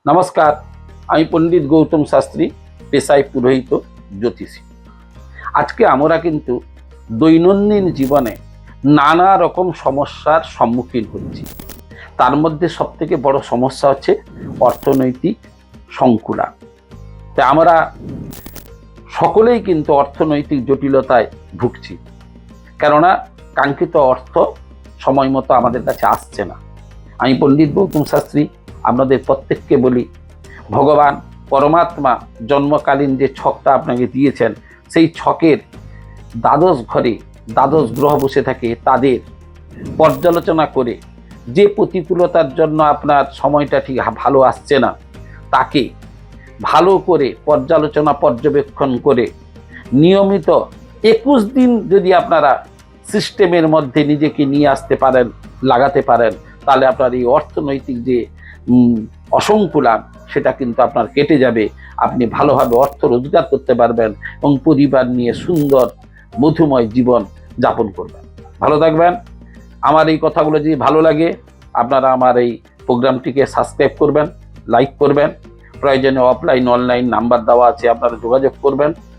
নমস্কার, আমি পণ্ডিত গৌতম শাস্ত্রী, পেশায় পুরোহিত, জ্যোতিষী। আজকে আমরা কিন্তু দৈনন্দিন জীবনে নানা রকম সমস্যার সম্মুখীন হচ্ছি। তার মধ্যে সবথেকে বড় সমস্যা হচ্ছে অর্থনৈতিক সংকুলান। তাই আমরা সকলেই কিন্তু অর্থনৈতিক জটিলতায় ভুগছি, কেননা কাঙ্ক্ষিত অর্থ সময় মতো আমাদের কাছে আসছে না। আমি পণ্ডিত গৌতম শাস্ত্রী আপনাদের প্রত্যেককে বলি, ভগবান পরমাত্মা জন্মকালীন যে ছকটা আপনাকে দিয়েছেন, সেই ছকের দ্বাদশ ঘরে দ্বাদশ গ্রহ বসে থাকে, তাদের পর্যালোচনা করে যে প্রতিকূলতার জন্য আপনার সময়টা ঠিক ভালো আসছে না, তাকে ভালো করে পর্যালোচনা পর্যবেক্ষণ করে নিয়মিত 21 দিন যদি আপনারা সিস্টেমের মধ্যে নিজেকে নিয়ে আসতে পারেন, লাগাতে পারেন, তাহলে আপনার এই অর্থনৈতিক যে অসংকুলান, সেটা কিন্তু আপনার কেটে যাবে। আপনি ভালোভাবে অর্থ রোজগার করতে পারবেন এবং পরিবার নিয়ে সুন্দর মধুময় জীবন যাপন করবেন। ভালো থাকবেন। আমার এই কথাগুলো যদি ভালো লাগে, আপনারা আমার এই প্রোগ্রামটিকে সাবস্ক্রাইব করবেন, লাইক করবেন। প্রয়োজনে অফলাইন অনলাইন নাম্বার দেওয়া আছে, আপনারা যোগাযোগ করবেন।